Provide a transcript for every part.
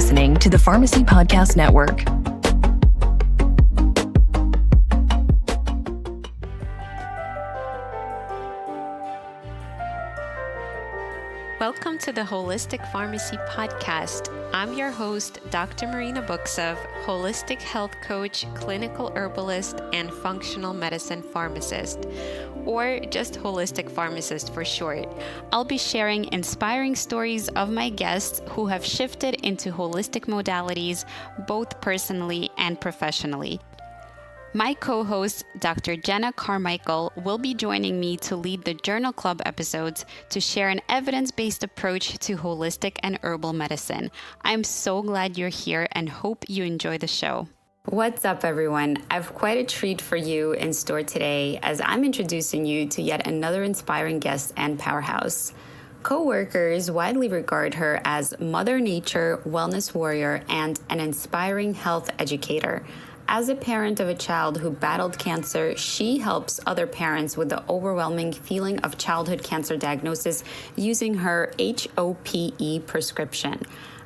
listening to the Pharmacy Podcast Network. Welcome to the Holistic Pharmacy Podcast. I'm your host, Dr. Marina What-Supp, holistic health coach, clinical herbalist, and functional medicine pharmacist, or just holistic pharmacist for short. I'll be sharing inspiring stories of my guests who have shifted into holistic modalities, both personally and professionally. My co-host, Dr. Gina Carmichael, will be joining me to lead the Journal Club episodes to share an evidence-based approach to holistic and herbal medicine. I'm so glad you're here and hope you enjoy the show. What's up, everyone? I've quite a treat for you in store today as I'm introducing you to yet another inspiring guest and powerhouse. Co-workers widely regard her as Mother Nature, wellness warrior, and an inspiring health educator. As a parent of a child who battled cancer, she helps other parents with the overwhelming feeling of childhood cancer diagnosis using her HOPE prescription.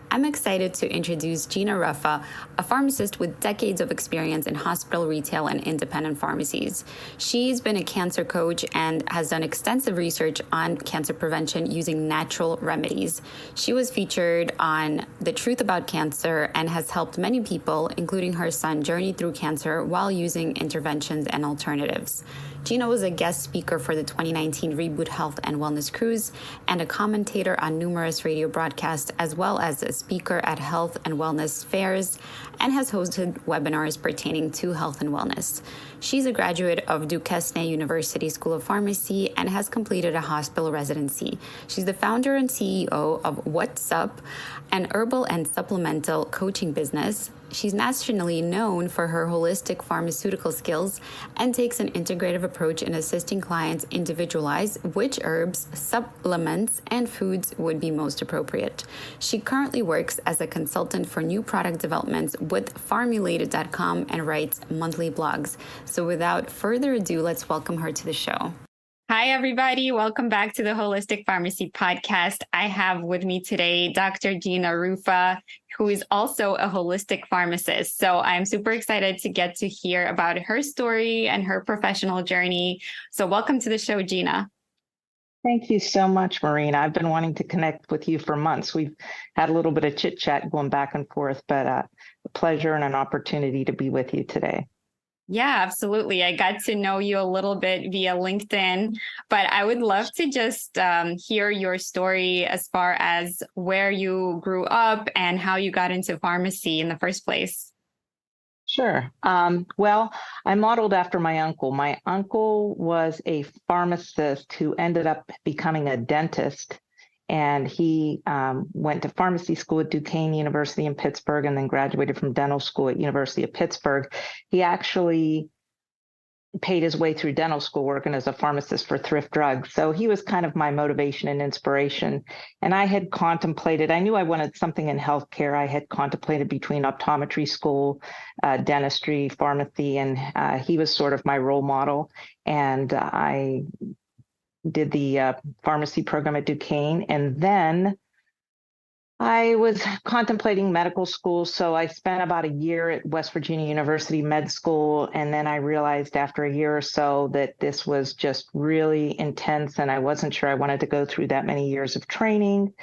I'm excited to introduce Gina Ruffa, a pharmacist with decades of experience in hospital, retail, and independent pharmacies. She's been a cancer coach and has done extensive research on cancer prevention using natural remedies. She was featured on The Truth About Cancer and has helped many people, including her son, journey through cancer while using interventions and alternatives. Gina was a guest speaker for the 2019 Reboot Health and Wellness Cruise and a commentator on numerous radio broadcasts, as well as a speaker at health and wellness fairs, and has hosted webinars pertaining to health and wellness. She's a graduate of Duquesne University School of Pharmacy and has completed a hospital residency. She's the founder and CEO of What-Supp, an herbal and supplemental coaching business. She's nationally known for her holistic pharmaceutical skills and takes an integrative approach in assisting clients individualize which herbs, supplements, and foods would be most appropriate. She currently works as a consultant for new product developments with Pharmulated.com and writes monthly blogs. So without further ado, let's welcome her to the show. Hi, everybody. Welcome back to the Holistic Pharmacy Podcast. I have with me today Dr. Gina Ruffa, who is also a holistic pharmacist. So I'm super excited to get to hear about her story and her professional journey. So welcome to the show, Gina. Thank you so much, Marina. I've been wanting to connect with you for months. We've had a little bit of chit chat going back and forth, but a pleasure and an opportunity to be with you today. Yeah, absolutely. I got to know you a little bit via LinkedIn, but I would love to just hear your story as far as where you grew up and how you got into pharmacy in the first place. Sure. Well, I modeled after my uncle. My uncle was a pharmacist who ended up becoming a dentist. And he went to pharmacy school at Duquesne University in Pittsburgh and then graduated from dental school at University of Pittsburgh. He actually paid his way through dental school working as a pharmacist for Thrift Drugs. So he was kind of my motivation and inspiration. And I had contemplated, I knew I wanted something in healthcare. I had contemplated between optometry school, dentistry, pharmacy, and he was sort of my role model. And I did the pharmacy program at Duquesne. And then I was contemplating medical school. So I spent about a year at West Virginia University Med School. And then I realized after a year or so that this was just really intense. And I wasn't sure I wanted to go through that many years of training.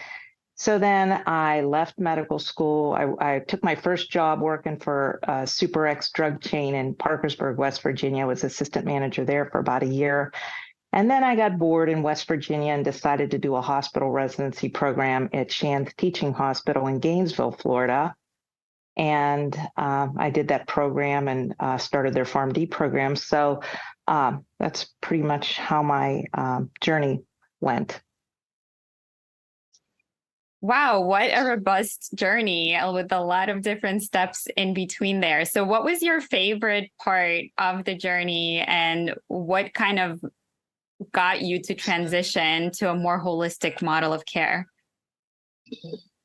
So then I left medical school. I took my first job working for a Super X drug chain in Parkersburg, West Virginia. I was assistant manager there for about a year. And then I got bored in West Virginia and decided to do a hospital residency program at Shands Teaching Hospital in Gainesville, Florida. And I did that program and started their PharmD program. So that's pretty much how my journey went. Wow, what a robust journey with a lot of different steps in between there. So what was your favorite part of the journey and what kind of got you to transition to a more holistic model of care?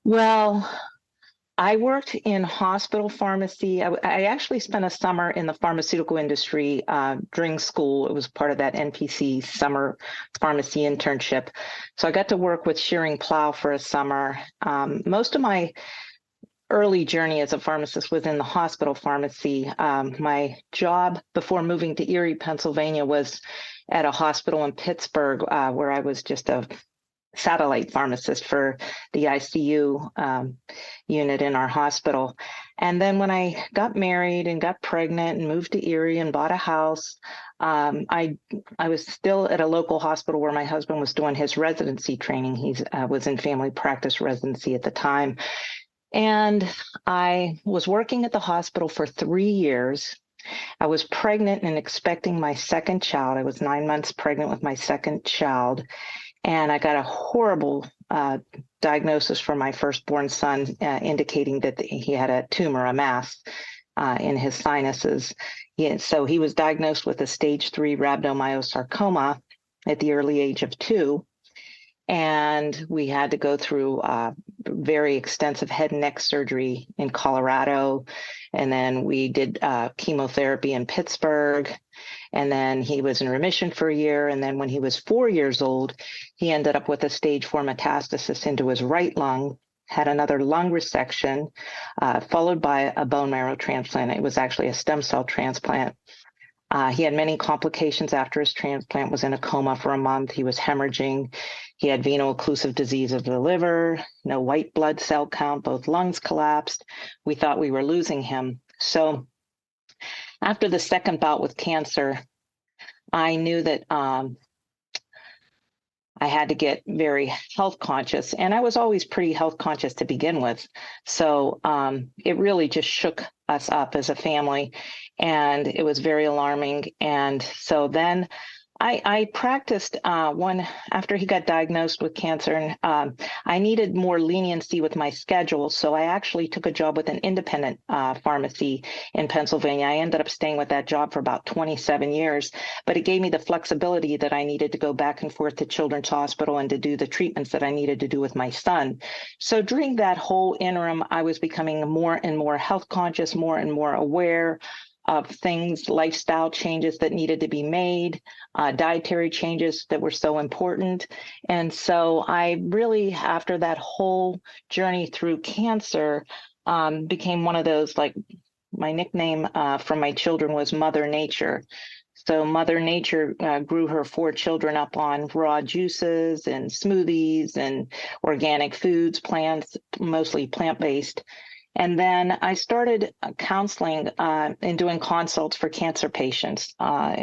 Well, I worked in hospital pharmacy. I actually spent a summer in the pharmaceutical industry during school. It was part of that NPC summer pharmacy internship. So I got to work with Shearing Plow for a summer. Most of my early journey as a pharmacist was in the hospital pharmacy. My job before moving to Erie, Pennsylvania, was at a hospital in Pittsburgh, where I was just a satellite pharmacist for the ICU unit in our hospital. And then when I got married and got pregnant and moved to Erie and bought a house, I was still at a local hospital where my husband was doing his residency training. He was in family practice residency at the time. And I was working at the hospital for 3 years. I was pregnant and expecting my second child. I was 9 months pregnant with my second child. And I got a horrible diagnosis for my firstborn son, indicating that he had a tumor, a mass in his sinuses. So he was diagnosed with a stage 3 rhabdomyosarcoma at the early age of 2. And we had to go through very extensive head and neck surgery in Colorado. And then we did chemotherapy in Pittsburgh. And then he was in remission for a year. And then when he was 4 years old, he ended up with a stage 4 metastasis into his right lung, had another lung resection, followed by a bone marrow transplant. It was actually a stem cell transplant. He had many complications after his transplant, was in a coma for a month. He was hemorrhaging. He had veno-occlusive disease of the liver, no white blood cell count, both lungs collapsed. We thought we were losing him. So after the second bout with cancer, I knew that I had to get very health conscious, and I was always pretty health conscious to begin with. So it really just shook us up as a family, and it was very alarming. And so then I practiced after he got diagnosed with cancer, and I needed more leniency with my schedule. So I actually took a job with an independent pharmacy in Pennsylvania. I ended up staying with that job for about 27 years, but it gave me the flexibility that I needed to go back and forth to Children's Hospital and to do the treatments that I needed to do with my son. So during that whole interim, I was becoming more and more health conscious, more and more aware of things, lifestyle changes that needed to be made, dietary changes that were so important. And so I really, after that whole journey through cancer, became one of those, like my nickname from my children was Mother Nature. So Mother Nature grew her 4 children up on raw juices and smoothies and organic foods, plants, mostly plant-based. And then I started counseling and doing consults for cancer patients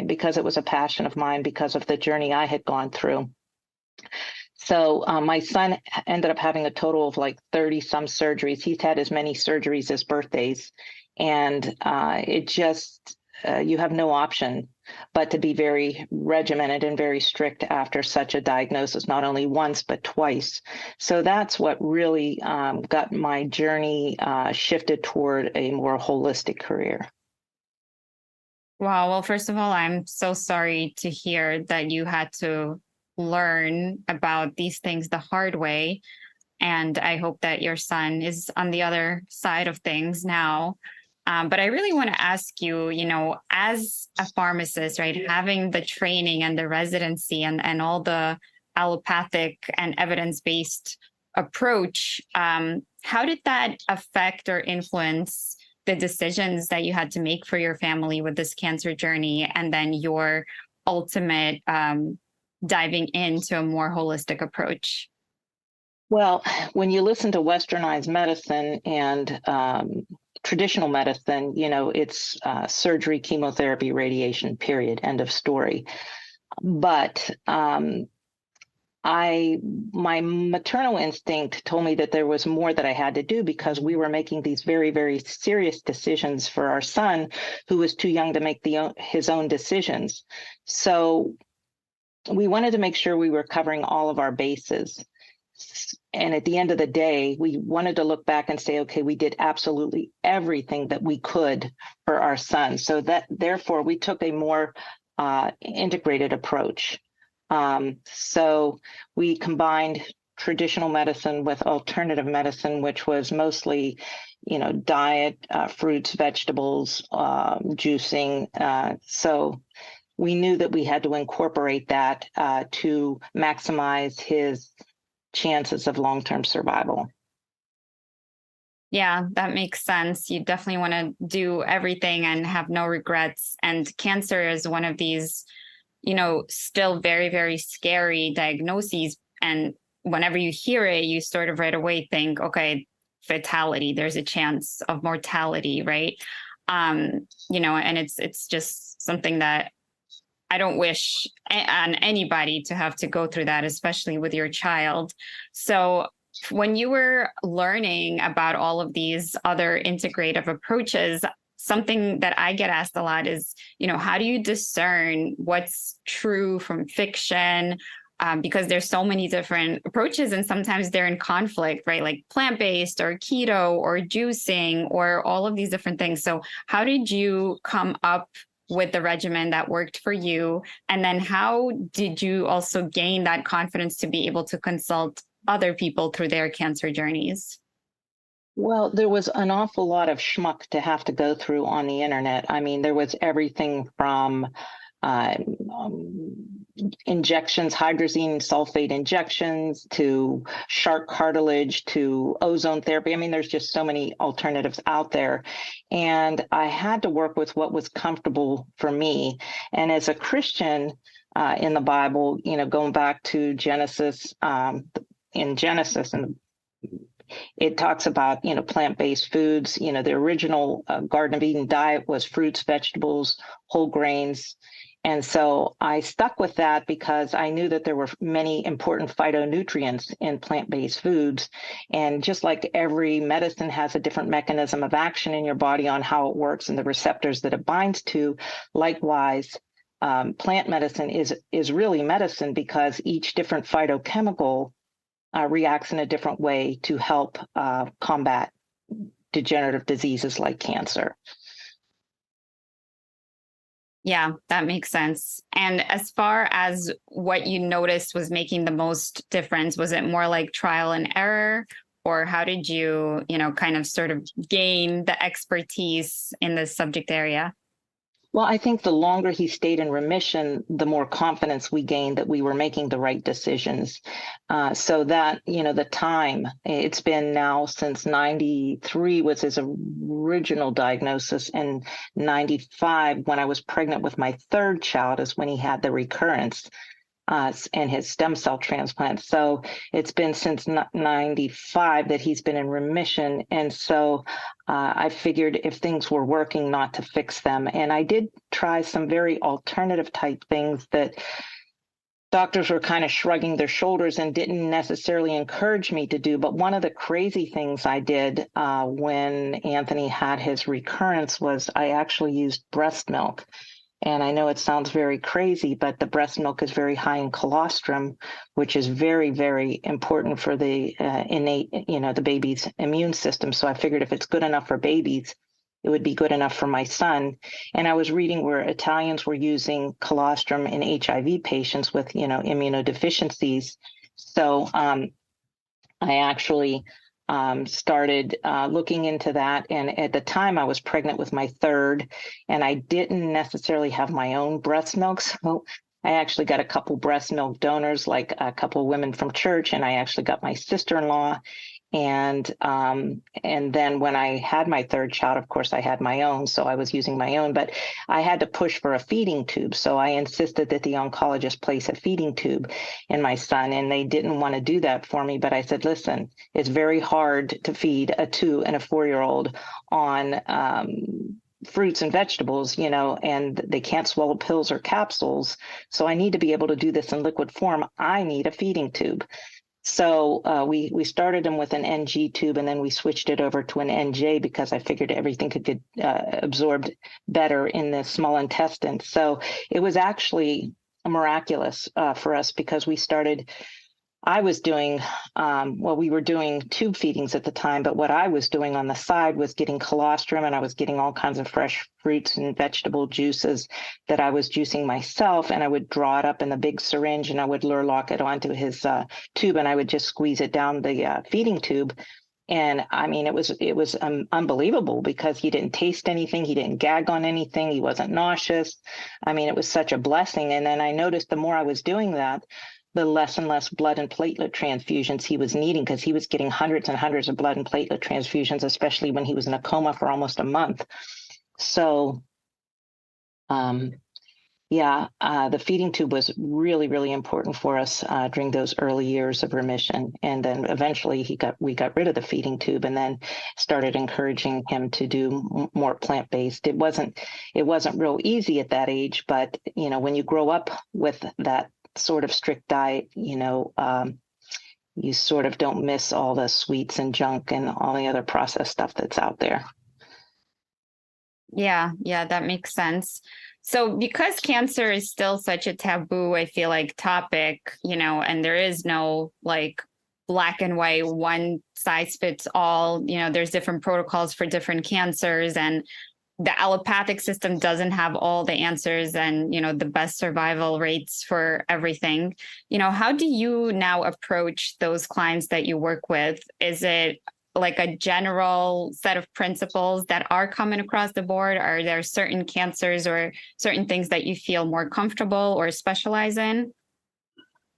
because it was a passion of mine because of the journey I had gone through. So my son ended up having a total of like 30 some surgeries. He's had as many surgeries as birthdays. And it just, you have no option but to be very regimented and very strict after such a diagnosis, not only once, but twice. So that's what really got my journey shifted toward a more holistic career. Wow. Well, first of all, I'm so sorry to hear that you had to learn about these things the hard way. And I hope that your son is on the other side of things now. But I really want to ask you, as a pharmacist, right, having the training and the residency and all the allopathic and evidence-based approach, how did that affect or influence the decisions that you had to make for your family with this cancer journey and then your ultimate diving into a more holistic approach? Well, when you listen to westernized medicine and traditional medicine, it's surgery, chemotherapy, radiation, period, end of story. But my maternal instinct told me that there was more that I had to do because we were making these very, very serious decisions for our son, who was too young to make his own decisions. So we wanted to make sure we were covering all of our bases. And at the end of the day, we wanted to look back and say, okay, we did absolutely everything that we could for our son. So that therefore we took a more integrated approach. So we combined traditional medicine with alternative medicine, which was mostly, diet, fruits, vegetables, juicing. So we knew that we had to incorporate that to maximize his chances of long-term survival. Yeah, that makes sense. You definitely want to do everything and have no regrets. And cancer is one of these, still very, very scary diagnoses. And whenever you hear it, you sort of right away think, okay, fatality, there's a chance of mortality, right? And it's just something that I don't wish on anybody to have to go through that, especially with your child. So when you were learning about all of these other integrative approaches, something that I get asked a lot is, how do you discern what's true from fiction? Because there's so many different approaches and sometimes they're in conflict, right? Like plant-based or keto or juicing or all of these different things. So how did you come up with the regimen that worked for you? And then how did you also gain that confidence to be able to consult other people through their cancer journeys? Well, there was an awful lot of schmuck to have to go through on the internet. I mean, there was everything from uh, um, injections, hydrazine sulfate injections, to shark cartilage, to ozone therapy. I mean, there's just so many alternatives out there. And I had to work with what was comfortable for me. And as a Christian in the Bible, going back to Genesis, in Genesis, and it talks about plant-based foods. The original Garden of Eden diet was fruits, vegetables, whole grains. And so I stuck with that because I knew that there were many important phytonutrients in plant-based foods. And just like every medicine has a different mechanism of action in your body on how it works and the receptors that it binds to, likewise, plant medicine is really medicine because each different phytochemical reacts in a different way to help combat degenerative diseases like cancer. Yeah, that makes sense. And as far as what you noticed was making the most difference, was it more like trial and error? Or how did you, kind of sort of gain the expertise in this subject area? Well, I think the longer he stayed in remission, the more confidence we gained that we were making the right decisions. So that, the time, it's been now since 93 was his original diagnosis, and 95, when I was pregnant with my third child, is when he had the recurrence. And his stem cell transplant. So it's been since 95 that he's been in remission. And so I figured if things were working, not to fix them. And I did try some very alternative type things that doctors were kind of shrugging their shoulders and didn't necessarily encourage me to do. But one of the crazy things I did when Anthony had his recurrence was I actually used breast milk. And I know it sounds very crazy, but the breast milk is very high in colostrum, which is very, very important for the innate, the baby's immune system. So I figured if it's good enough for babies, it would be good enough for my son. And I was reading where Italians were using colostrum in HIV patients with, immunodeficiencies. So I actually started looking into that. And at the time I was pregnant with my third, and I didn't necessarily have my own breast milk. So I actually got a couple breast milk donors, like a couple of women from church, and I actually got my sister-in-law. And then when I had my third child, of course, I had my own, so I was using my own, but I had to push for a feeding tube. So I insisted that the oncologist place a feeding tube in my son, and they didn't want to do that for me. But I said, listen, it's very hard to feed a 2 and a 4-year-old on fruits and vegetables, and they can't swallow pills or capsules. So I need to be able to do this in liquid form. I need a feeding tube. So we started him with an NG tube, and then we switched it over to an NJ because I figured everything could get absorbed better in the small intestine. So it was actually miraculous for us because I was doing, we were doing tube feedings at the time, but what I was doing on the side was getting colostrum, and I was getting all kinds of fresh fruits and vegetable juices that I was juicing myself, and I would draw it up in the big syringe, and I would lock it onto his tube, and I would just squeeze it down the feeding tube. And I mean, it was unbelievable because he didn't taste anything. He didn't gag on anything. He wasn't nauseous. I mean, it was such a blessing. And then I noticed the more I was doing that, the less and less blood and platelet transfusions he was needing, because he was getting hundreds and hundreds of blood and platelet transfusions, especially when he was in a coma for almost a month. So, the feeding tube was really, really important for us during those early years of remission. And then eventually we got rid of the feeding tube and then started encouraging him to do more plant-based. It wasn't real easy at that age, but when you grow up with that sort of strict diet, you sort of don't miss all the sweets and junk and all the other processed stuff that's out there. Yeah, that makes sense. So because cancer is still such a taboo, I feel like, topic, and there is no like black and white, one size fits all, there's different protocols for different cancers, and the allopathic system doesn't have all the answers and, the best survival rates for everything. How do you now approach those clients that you work with? Is it like a general set of principles that are common across the board? Are there certain cancers or certain things that you feel more comfortable or specialize in?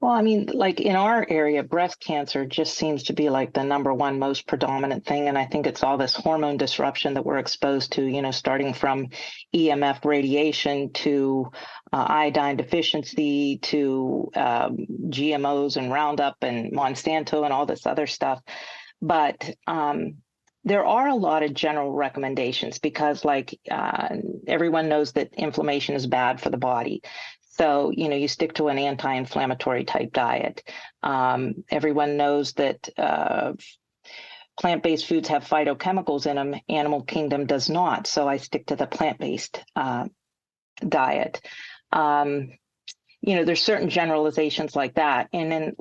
Well, I mean, like in our area, breast cancer just seems to be like the number one most predominant thing. And I think it's all this hormone disruption that we're exposed to, starting from EMF radiation to iodine deficiency to GMOs and Roundup and Monsanto and all this other stuff. But there are a lot of general recommendations because everyone knows that inflammation is bad for the body. So, you stick to an anti-inflammatory type diet. Everyone knows that plant-based foods have phytochemicals in them. Animal kingdom does not. So I stick to the plant-based diet. There's certain generalizations like that. And then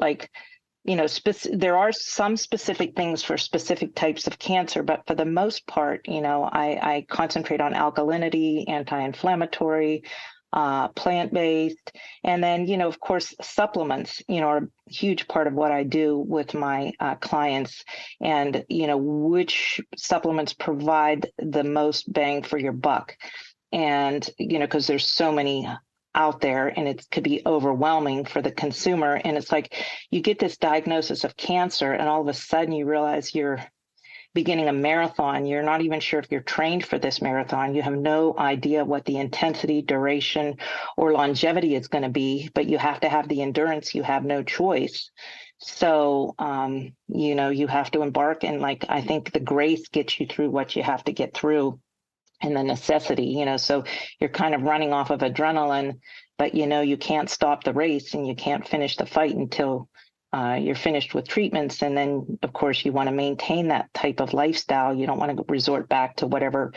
there are some specific things for specific types of cancer, but for the most part, I concentrate on alkalinity, anti-inflammatory, plant-based, and then, of course, supplements, are a huge part of what I do with my clients, and, which supplements provide the most bang for your buck. And, because there's so many out there and it could be overwhelming for the consumer. And it's like you get this diagnosis of cancer and all of a sudden you realize you're beginning a marathon. You're not even sure if you're trained for this marathon. You have no idea what the intensity, duration, or longevity is going to be, but you have to have the endurance. You have no choice. So, you have to embark, and I think the grace gets you through what you have to get through. And the necessity, so you're kind of running off of adrenaline, but, you can't stop the race and you can't finish the fight until you're finished with treatments. And then, of course, you want to maintain that type of lifestyle. You don't want to resort back to whatever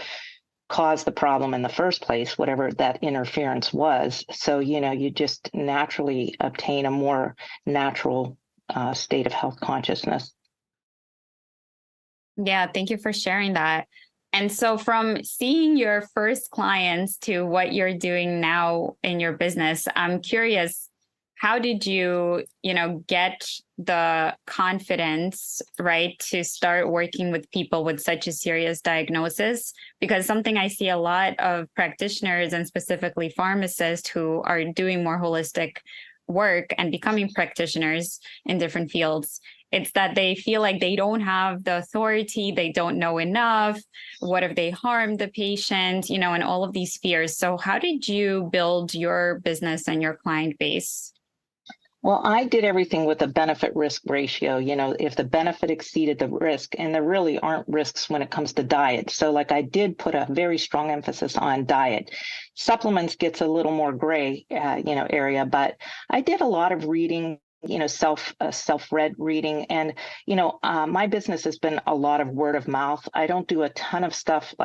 caused the problem in the first place, whatever that interference was. So, you just naturally obtain a more natural state of health consciousness. Yeah, thank you for sharing that. And so from seeing your first clients to what you're doing now in your business, I'm curious, how did you, get the confidence, right, to start working with people with such a serious diagnosis? Because something I see a lot of practitioners and specifically pharmacists who are doing more holistic work and becoming practitioners in different fields, it's that they feel like they don't have the authority, they don't know enough. What if they harm the patient, and all of these fears. So how did you build your business and your client base? Well, I did everything with a benefit risk ratio, if the benefit exceeded the risk, and there really aren't risks when it comes to diet. So I did put a very strong emphasis on diet. Supplements gets a little more gray, area, but I did a lot of reading, self-read reading. And, my business has been a lot of word of mouth. I don't do a ton of stuff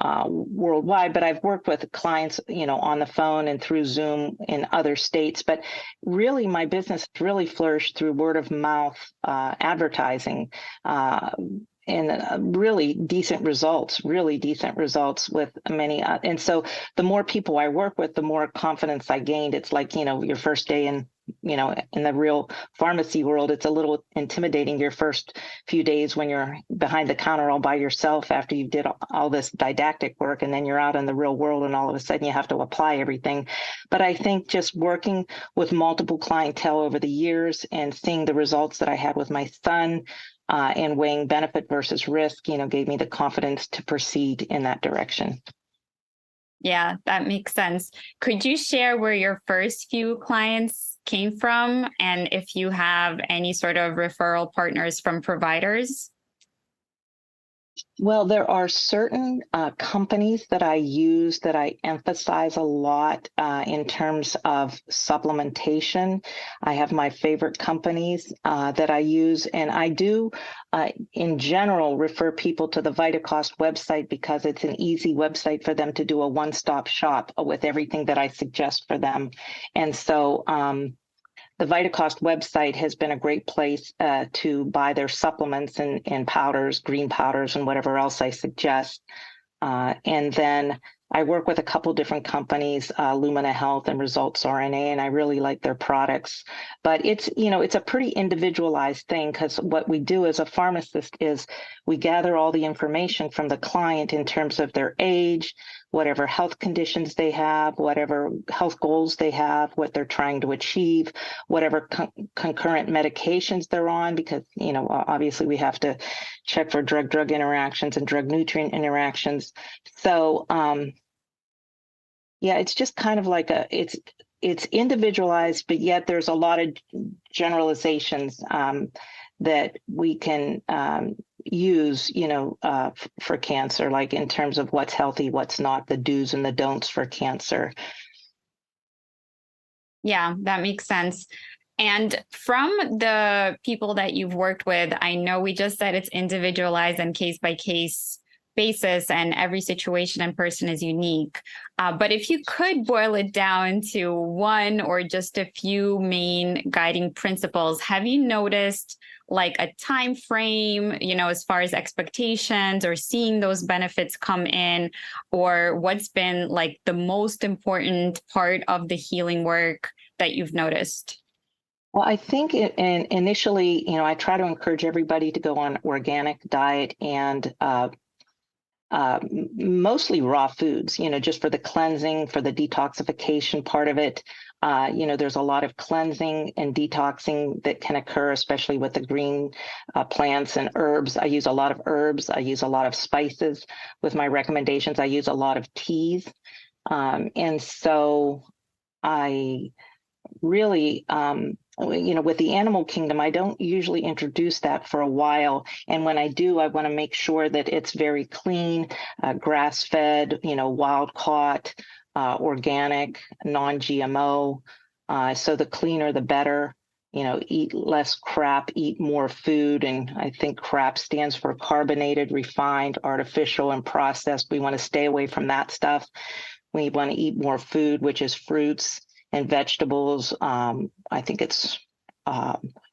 worldwide, but I've worked with clients, on the phone and through Zoom in other states. But really, my business really flourished through word of mouth advertising. And really decent results with many. And so the more people I work with, the more confidence I gained. It's like, your first day in in the real pharmacy world, it's a little intimidating your first few days when you're behind the counter all by yourself after you did all this didactic work, and then you're out in the real world and all of a sudden you have to apply everything. But I think just working with multiple clientele over the years and seeing the results that I had with my son, and weighing benefit versus risk, gave me the confidence to proceed in that direction. Yeah, that makes sense. Could you share where your first few clients came from, and if you have any sort of referral partners from providers? Well, there are certain companies that I use that I emphasize a lot in terms of supplementation. I have my favorite companies that I use, and I do, in general, refer people to the VitaCost website because it's an easy website for them to do a one-stop shop with everything that I suggest for them. And so the VitaCost website has been a great place to buy their supplements and powders, green powders, and whatever else I suggest. And then I work with a couple different companies, Lumina Health and Results RNA, and I really like their products. But it's a pretty individualized thing, because what we do as a pharmacist is we gather all the information from the client in terms of their age, whatever health conditions they have, whatever health goals they have, what they're trying to achieve, whatever concurrent medications they're on, because, obviously we have to check for drug-drug interactions and drug-nutrient interactions. So, yeah, it's just kind of like it's individualized, but yet there's a lot of generalizations that we can use, for cancer, like in terms of what's healthy, what's not, the do's and the don'ts for cancer. Yeah, that makes sense. And from the people that you've worked with, I know we just said it's individualized and case by case basis, and every situation and person is unique. But if you could boil it down to one or just a few main guiding principles, have you noticed like a time frame, as far as expectations or seeing those benefits come in, or what's been like the most important part of the healing work that you've noticed? Well, I think initially, I try to encourage everybody to go on organic diet and mostly raw foods, just for the cleansing, for the detoxification part of it. There's a lot of cleansing and detoxing that can occur, especially with the green plants and herbs. I use a lot of herbs. I use a lot of spices with my recommendations. I use a lot of teas. And so I really, with the animal kingdom, I don't usually introduce that for a while. And when I do, I want to make sure that it's very clean, grass-fed, wild-caught, organic, non-GMO. So the cleaner, the better. Eat less crap, eat more food. And I think crap stands for carbonated, refined, artificial, and processed. We want to stay away from that stuff. We want to eat more food, which is fruits and vegetables. I think it's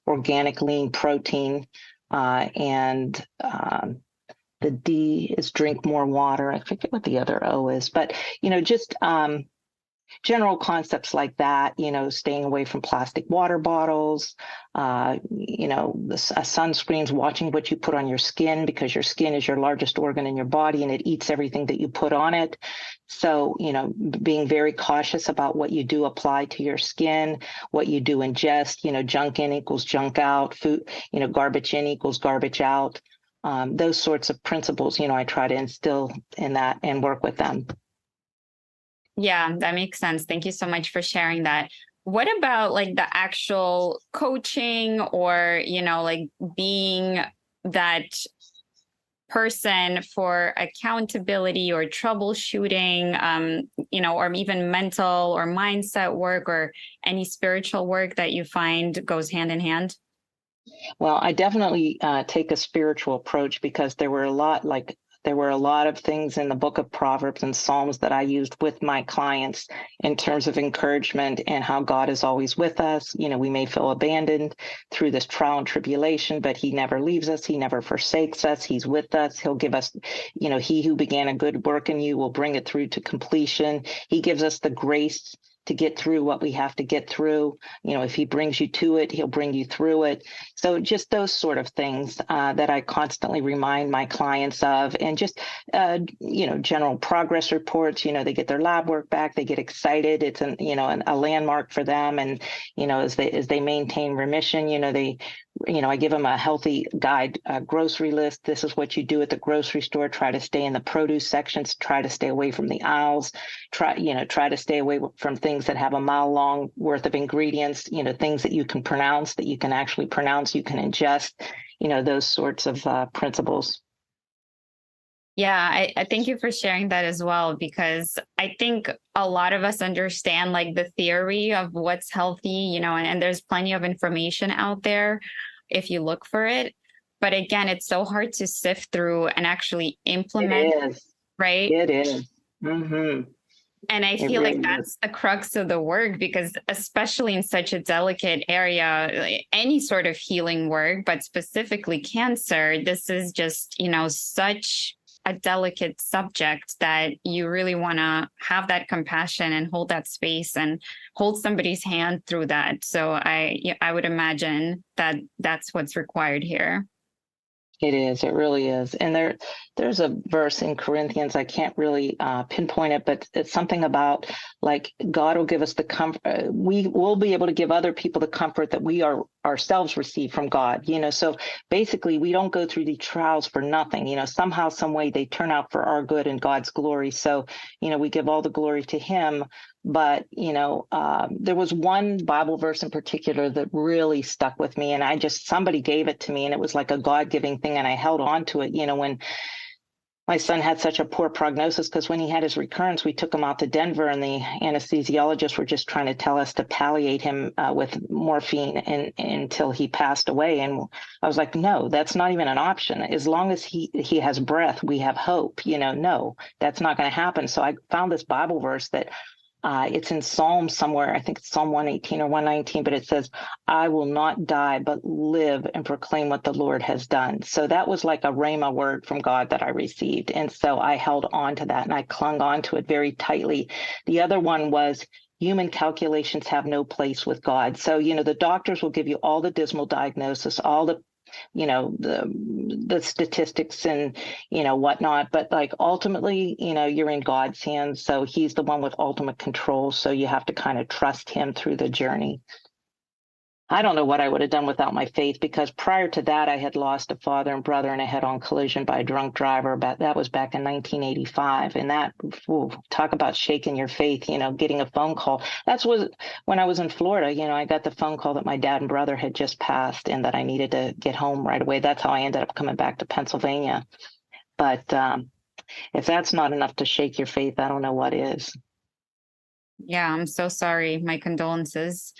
organic, lean protein. And the D is drink more water. I forget what the other O is, but, just general concepts like that, staying away from plastic water bottles, sunscreens, watching what you put on your skin, because your skin is your largest organ in your body and it eats everything that you put on it. So, being very cautious about what you do apply to your skin, what you do ingest, junk in equals junk out, food, garbage in equals garbage out. Those sorts of principles, I try to instill in that and work with them. Yeah, that makes sense. Thank you so much for sharing that. What about like the actual coaching or, like being that person for accountability or troubleshooting, or even mental or mindset work or any spiritual work that you find goes hand in hand? Well, I definitely take a spiritual approach, because there were a lot of things in the book of Proverbs and Psalms that I used with my clients in terms of encouragement and how God is always with us. We may feel abandoned through this trial and tribulation, but he never leaves us. He never forsakes us. He's with us. He'll give us, he who began a good work in you will bring it through to completion. He gives us the grace to get through what we have to get through. If he brings you to it, he'll bring you through it. So just those sort of things that I constantly remind my clients of, and just, general progress reports. They get their lab work back, they get excited. It's a landmark for them. And, as they maintain remission, I give them a healthy guide, grocery list. This is what you do at the grocery store. Try to stay in the produce sections, try to stay away from the aisles, try to stay away from things that have a mile long worth of ingredients, things that you can pronounce, that you can actually pronounce, you can ingest, those sorts of principles. Yeah, I thank you for sharing that as well, because I think a lot of us understand like the theory of what's healthy, and there's plenty of information out there if you look for it. But again, it's so hard to sift through and actually implement. It is. Right? It is. Mm-hmm. And I feel like that's the crux of the work, because especially in such a delicate area, any sort of healing work, but specifically cancer, this is just, such a delicate subject that you really want to have that compassion and hold that space and hold somebody's hand through that. So I would imagine that that's what's required here. It is. It really is. And there's a verse in Corinthians, I can't really pinpoint it, but it's something about like God will give us the comfort. We will be able to give other people the comfort that we are ourselves receive from God. So basically we don't go through these trials for nothing. Somehow, some way they turn out for our good and God's glory. So, we give all the glory to him. But, there was one Bible verse in particular that really stuck with me, and somebody gave it to me, and it was like a God-giving thing, and I held on to it, when my son had such a poor prognosis, because when he had his recurrence, we took him out to Denver, and the anesthesiologists were just trying to tell us to palliate him with morphine until he passed away. And I was like, no, that's not even an option. As long as he has breath, we have hope. No, that's not going to happen. So I found this Bible verse that it's in Psalm somewhere. I think it's Psalm 118 or 119, but it says, I will not die, but live and proclaim what the Lord has done. So that was like a rhema word from God that I received. And so I held on to that and I clung on to it very tightly. The other one was, human calculations have no place with God. So, the doctors will give you all the dismal diagnosis, all the the statistics and, whatnot. But like ultimately, you're in God's hands. So he's the one with ultimate control. So you have to kind of trust him through the journey. I don't know what I would have done without my faith, because prior to that, I had lost a father and brother in a head-on collision by a drunk driver. That was back in 1985. And that, talk about shaking your faith, getting a phone call. When I was in Florida, I got the phone call that my dad and brother had just passed and that I needed to get home right away. That's how I ended up coming back to Pennsylvania. But if that's not enough to shake your faith, I don't know what is. Yeah, I'm so sorry. My condolences.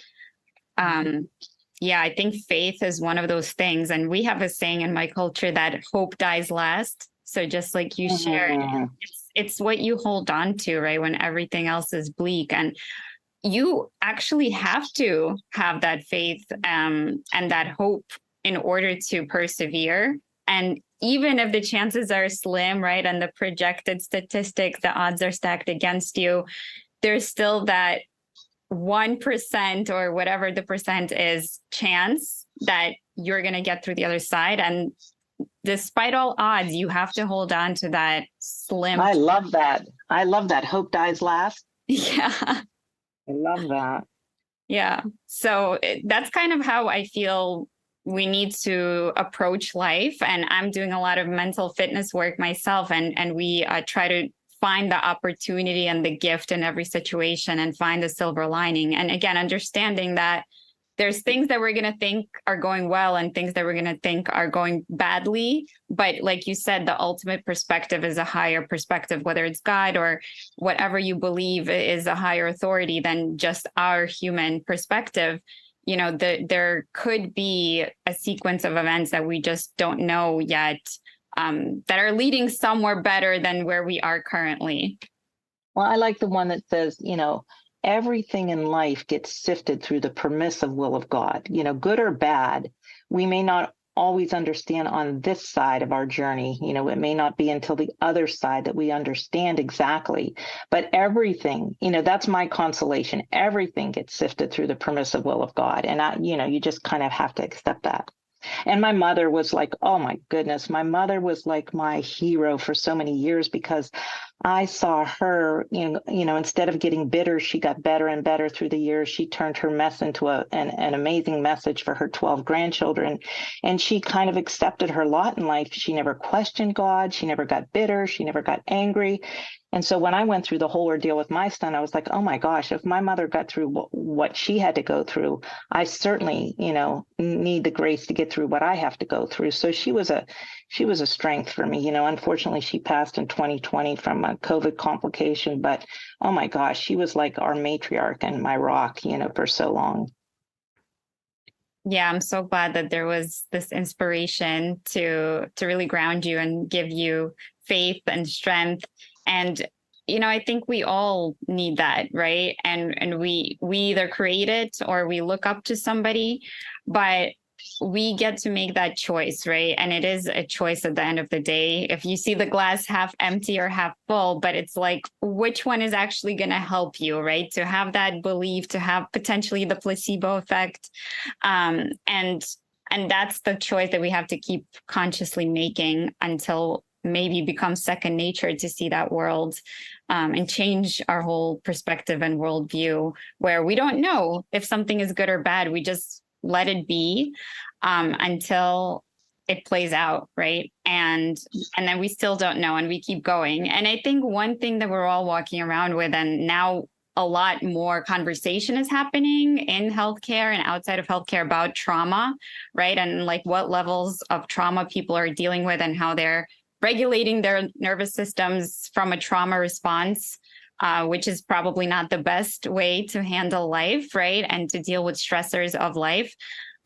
Yeah, I think faith is one of those things. And we have a saying in my culture that hope dies last. So just like you shared, it's what you hold on to, right? When everything else is bleak. And you actually have to have that faith and that hope in order to persevere. And even if the chances are slim, right, and the projected statistics, the odds are stacked against you, there's still that 1% or whatever the percent is chance that you're going to get through the other side. And despite all odds, you have to hold on to that slim. I love that. Hope dies last. Yeah. I love that. Yeah. So that's kind of how I feel we need to approach life. And I'm doing a lot of mental fitness work myself. And we try to find the opportunity and the gift in every situation and find the silver lining. And again, understanding that there's things that we're going to think are going well and things that we're going to think are going badly. But like you said, the ultimate perspective is a higher perspective, whether it's God or whatever you believe is a higher authority than just our human perspective. There could be a sequence of events that we just don't know yet, that are leading somewhere better than where we are currently. Well, I like the one that says, everything in life gets sifted through the permissive will of God, good or bad. We may not always understand on this side of our journey. It may not be until the other side that we understand exactly, but everything, that's my consolation. Everything gets sifted through the permissive will of God. And you just kind of have to accept that. And my mother was like, oh my goodness, my mother was like my hero for so many years, because I saw her, instead of getting bitter, she got better and better through the years. She turned her mess into an amazing message for her 12 grandchildren. And she kind of accepted her lot in life. She never questioned God. She never got bitter. She never got angry. And so when I went through the whole ordeal with my son, I was like, oh my gosh, if my mother got through what she had to go through, I certainly, need the grace to get through what I have to go through. So she was a strength for me. Unfortunately, she passed in 2020 from a COVID complication, but oh my gosh, she was like our matriarch and my rock, for so long. Yeah, I'm so glad that there was this inspiration to really ground you and give you faith and strength. And I think we all need that, right? And we either create it or we look up to somebody, but we get to make that choice, right? And it is a choice at the end of the day. If you see the glass half empty or half full, but it's like, which one is actually going to help you, right? To have that belief, to have potentially the placebo effect. And that's the choice that we have to keep consciously making until maybe becomes second nature to see that world and change our whole perspective and worldview, where we don't know if something is good or bad. We just let it be until it plays out, right? And then we still don't know, and we keep going. And I think one thing that we're all walking around with, and now a lot more conversation is happening in healthcare and outside of healthcare about trauma, right? And like what levels of trauma people are dealing with and how they're regulating their nervous systems from a trauma response, which is probably not the best way to handle life, right? And to deal with stressors of life.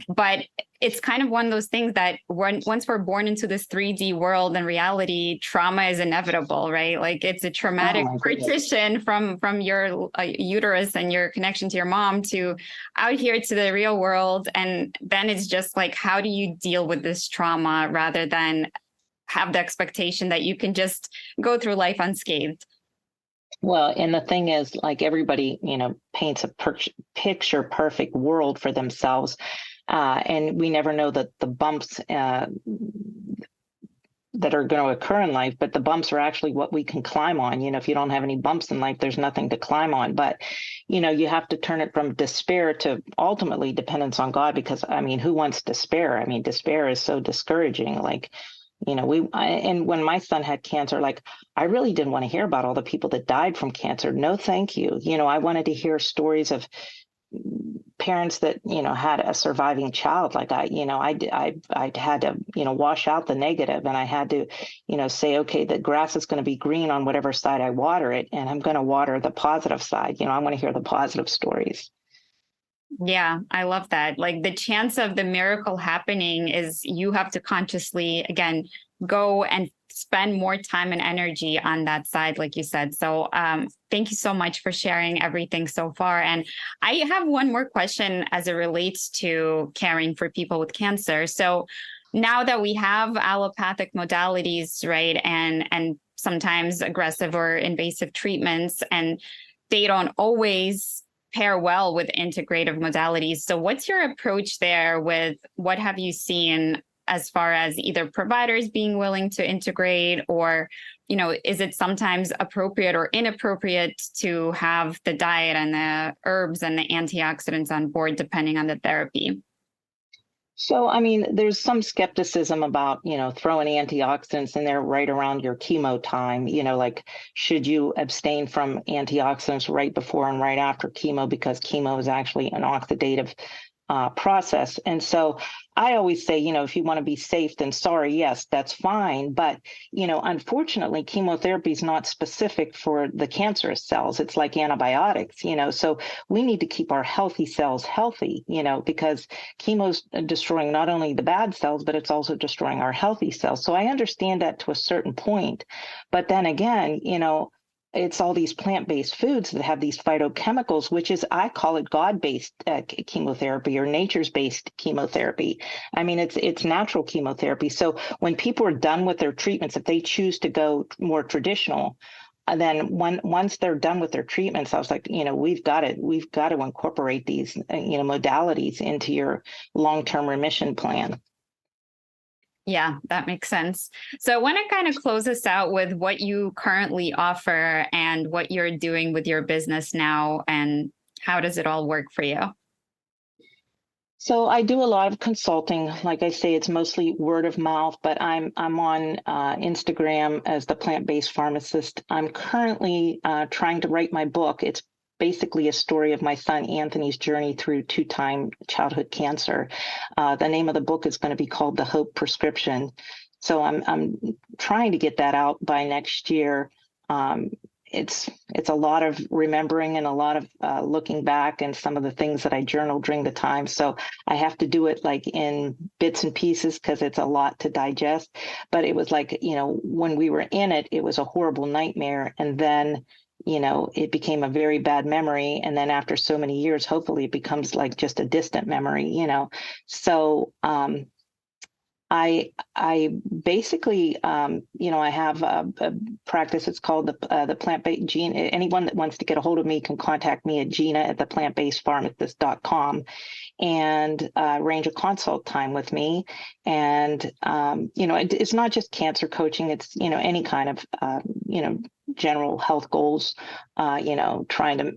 But it's kind of one of those things that once we're born into this 3D world and reality, trauma is inevitable, right? Like it's a traumatic partition from your uterus and your connection to your mom to out here to the real world. And then it's just like, how do you deal with this trauma rather than have the expectation that you can just go through life unscathed? Well, and the thing is, like everybody, paints a picture perfect world for themselves. And we never know that the bumps that are going to occur in life, but the bumps are actually what we can climb on. If you don't have any bumps in life, there's nothing to climb on. But, you have to turn it from despair to ultimately dependence on God, because, who wants despair? Despair is so discouraging. Like, and when my son had cancer, like, I really didn't want to hear about all the people that died from cancer. No, thank you. I wanted to hear stories of parents that, had a surviving child. Like I had to, wash out the negative, and I had to, say, okay, the grass is going to be green on whatever side I water it. And I'm going to water the positive side. I want to hear the positive stories. Yeah, I love that. Like the chance of the miracle happening is you have to consciously, again, go and spend more time and energy on that side, like you said. So thank you so much for sharing everything so far. And I have one more question as it relates to caring for people with cancer. So now that we have allopathic modalities, right, and sometimes aggressive or invasive treatments, and they don't always pair well with integrative modalities. So what's your approach there? With what have you seen as far as either providers being willing to integrate, or, is it sometimes appropriate or inappropriate to have the diet and the herbs and the antioxidants on board depending on the therapy? So, there's some skepticism about, throwing antioxidants in there right around your chemo time. Like, should you abstain from antioxidants right before and right after chemo, because chemo is actually an oxidative process. And so I always say, if you want to be safe, then sorry, yes, that's fine. But, unfortunately, chemotherapy is not specific for the cancerous cells. It's like antibiotics, so we need to keep our healthy cells healthy, because chemo's destroying not only the bad cells, but it's also destroying our healthy cells. So I understand that to a certain point. But then again, it's all these plant-based foods that have these phytochemicals, which is, I call it God-based chemotherapy or nature's-based chemotherapy. I mean, it's natural chemotherapy. So when people are done with their treatments, if they choose to go more traditional, and then once they're done with their treatments, I was like, we've got to incorporate these, modalities into your long-term remission plan. Yeah, that makes sense. So I want to kind of close this out with what you currently offer and what you're doing with your business now, and how does it all work for you? So I do a lot of consulting. Like I say, it's mostly word of mouth, but I'm on Instagram as the plant-based pharmacist. I'm currently trying to write my book. It's basically a story of my son Anthony's journey through 2-time childhood cancer. The name of the book is going to be called The Hope Prescription. So I'm trying to get that out by next year. It's a lot of remembering and a lot of looking back and some of the things that I journaled during the time. So I have to do it like in bits and pieces because it's a lot to digest. But it was like, when we were in it, it was a horrible nightmare. And then it became a very bad memory. And then after so many years, hopefully it becomes like just a distant memory, So I basically, I have a practice. It's called the plant-based Gina. Anyone that wants to get a hold of me can contact me at Gina at the plantbasedpharmacist.com and arrange a consult time with me. And, it's not just cancer coaching. It's, any kind of, general health goals, trying to,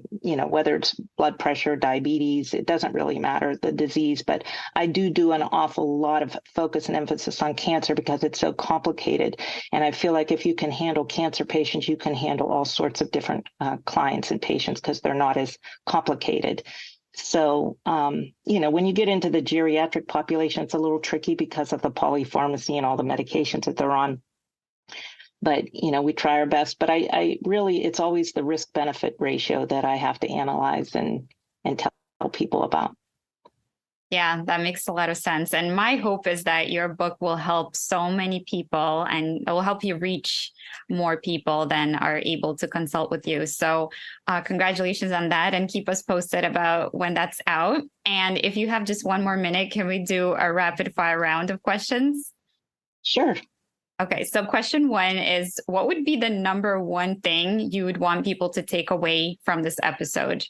whether it's blood pressure, diabetes, it doesn't really matter, the disease, but I do an awful lot of focus and emphasis on cancer because it's so complicated. And I feel like if you can handle cancer patients, you can handle all sorts of different clients and patients because they're not as complicated. So, when you get into the geriatric population, it's a little tricky because of the polypharmacy and all the medications that they're on. But, we try our best. But I really, it's always the risk benefit ratio that I have to analyze and tell people about. Yeah, that makes a lot of sense. And my hope is that your book will help so many people and it will help you reach more people than are able to consult with you. So congratulations on that, and keep us posted about when that's out. And if you have just one more minute, can we do a rapid fire round of questions? Sure. Okay, so question 1 is, what would be the number one thing you would want people to take away from this episode?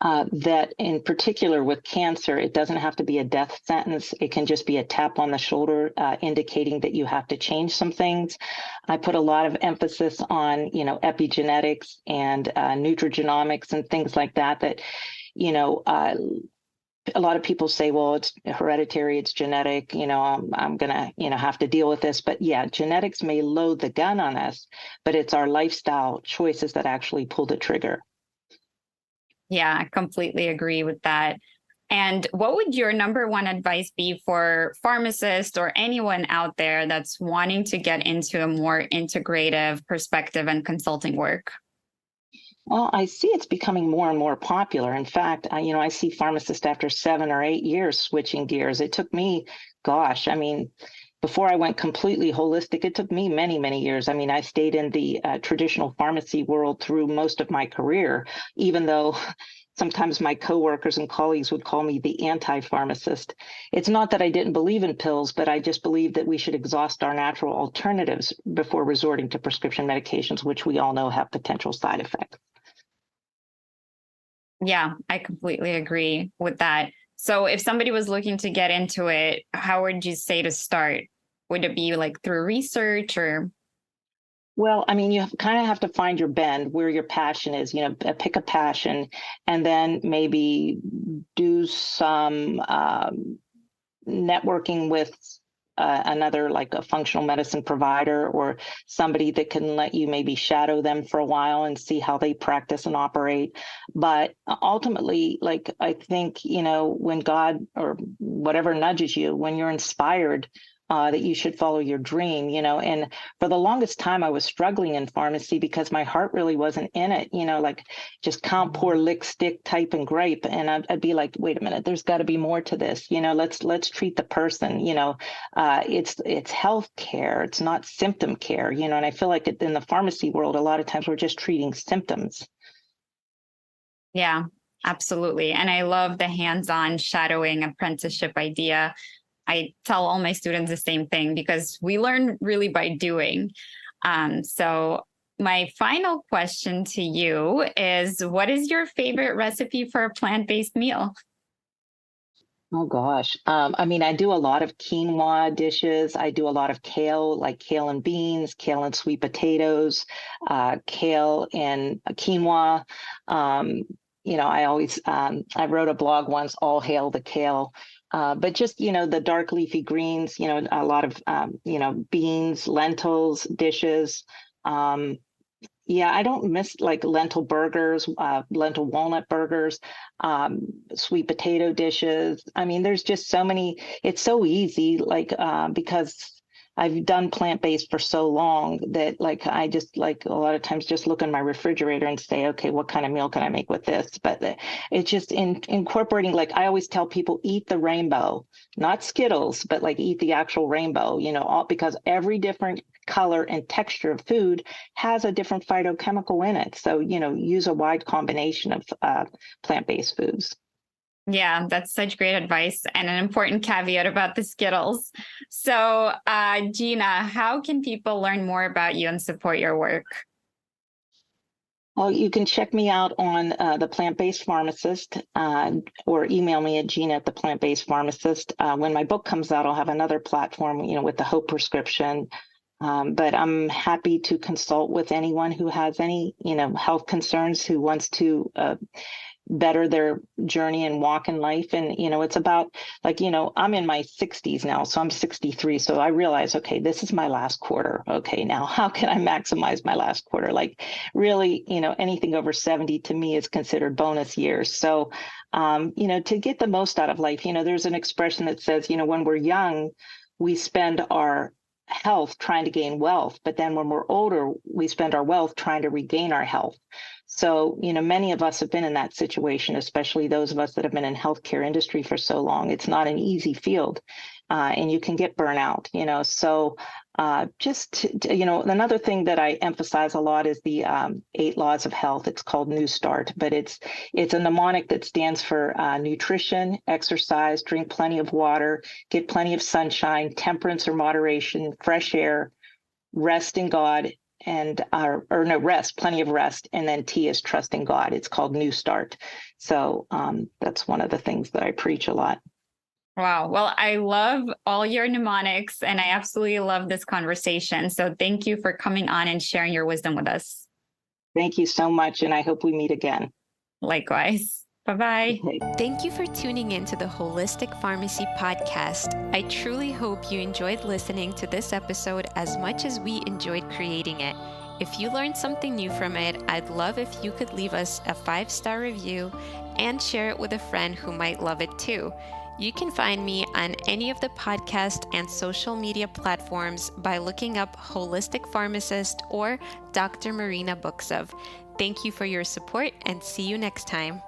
That in particular with cancer, it doesn't have to be a death sentence. It can just be a tap on the shoulder indicating that you have to change some things. I put a lot of emphasis on, epigenetics and nutrigenomics and things like that, a lot of people say, well, it's hereditary, it's genetic, I'm going to, have to deal with this. But yeah, genetics may load the gun on us, but it's our lifestyle choices that actually pull the trigger. Yeah, I completely agree with that. And what would your number one advice be for pharmacists or anyone out there that's wanting to get into a more integrative perspective and consulting work? Well, I see it's becoming more and more popular. In fact, I see pharmacists after 7 or 8 years switching gears. It took me, before I went completely holistic, it took me many, many years. I stayed in the traditional pharmacy world through most of my career, even though sometimes my coworkers and colleagues would call me the anti-pharmacist. It's not that I didn't believe in pills, but I just believed that we should exhaust our natural alternatives before resorting to prescription medications, which we all know have potential side effects. Yeah, I completely agree with that. So if somebody was looking to get into it, how would you say to start? Would it be like through research or? Well, you kind of have to find your bend, where your passion is, pick a passion, and then maybe do some networking with another, like a functional medicine provider or somebody that can let you maybe shadow them for a while and see how they practice and operate. But ultimately, I think, when God or whatever nudges you, when you're inspired, that you should follow your dream, and for the longest time I was struggling in pharmacy because my heart really wasn't in it, like just count, pour, lick, stick, type, and gripe. And I'd be like, wait a minute, there's got to be more to this, let's treat the person, it's health care, it's not symptom care, and I feel like in the pharmacy world, a lot of times we're just treating symptoms. Yeah, absolutely. And I love the hands-on shadowing apprenticeship idea. I tell all my students the same thing because we learn really by doing. So my final question to you is, what is your favorite recipe for a plant-based meal? Oh gosh. I do a lot of quinoa dishes. I do a lot of kale, like kale and beans, kale and sweet potatoes, kale and quinoa. I always, I wrote a blog once, All Hail the Kale. But just, the dark leafy greens, a lot of, beans, lentils, dishes. Yeah, I don't miss like lentil burgers, lentil walnut burgers, sweet potato dishes. There's just so many, it's so easy, like, because I've done plant-based for so long that like I just like a lot of times just look in my refrigerator and say, okay, what kind of meal can I make with this? But it's just incorporating, like I always tell people, eat the rainbow, not Skittles, but like eat the actual rainbow, because every different color and texture of food has a different phytochemical in it. So, use a wide combination of plant-based foods. Yeah, that's such great advice and an important caveat about the Skittles. So, Gina, how can people learn more about you and support your work? Well, you can check me out on the Plant-Based Pharmacist or email me at Gina at the Plant-Based Pharmacist. When my book comes out, I'll have another platform, with the Hope prescription. But I'm happy to consult with anyone who has any, health concerns, who wants to better their journey and walk in life. And, it's about like, I'm in my 60s now, so I'm 63. So I realize, okay, this is my last quarter. Okay, now how can I maximize my last quarter? Like really, anything over 70 to me is considered bonus years. So, to get the most out of life, there's an expression that says, when we're young, we spend our health trying to gain wealth, but then when we're older, we spend our wealth trying to regain our health. So, many of us have been in that situation, especially those of us that have been in healthcare industry for so long. It's not an easy field, and you can get burnout, So another thing that I emphasize a lot is the 8 laws of health. It's called New Start, but it's a mnemonic that stands for nutrition, exercise, drink plenty of water, get plenty of sunshine, temperance or moderation, fresh air, rest in God, and rest, plenty of rest, and then T is trust in God. It's called New Start. So that's one of the things that I preach a lot. Wow. Well, I love all your mnemonics and I absolutely love this conversation. So thank you for coming on and sharing your wisdom with us. Thank you so much. And I hope we meet again. Likewise. Bye-bye. Okay. Thank you for tuning in to the Holistic Pharmacy Podcast. I truly hope you enjoyed listening to this episode as much as we enjoyed creating it. If you learned something new from it, I'd love if you could leave us a 5-star review and share it with a friend who might love it too. You can find me on any of the podcast and social media platforms by looking up Holistic Pharmacist or Dr. Marina Buksov. Thank you for your support and see you next time.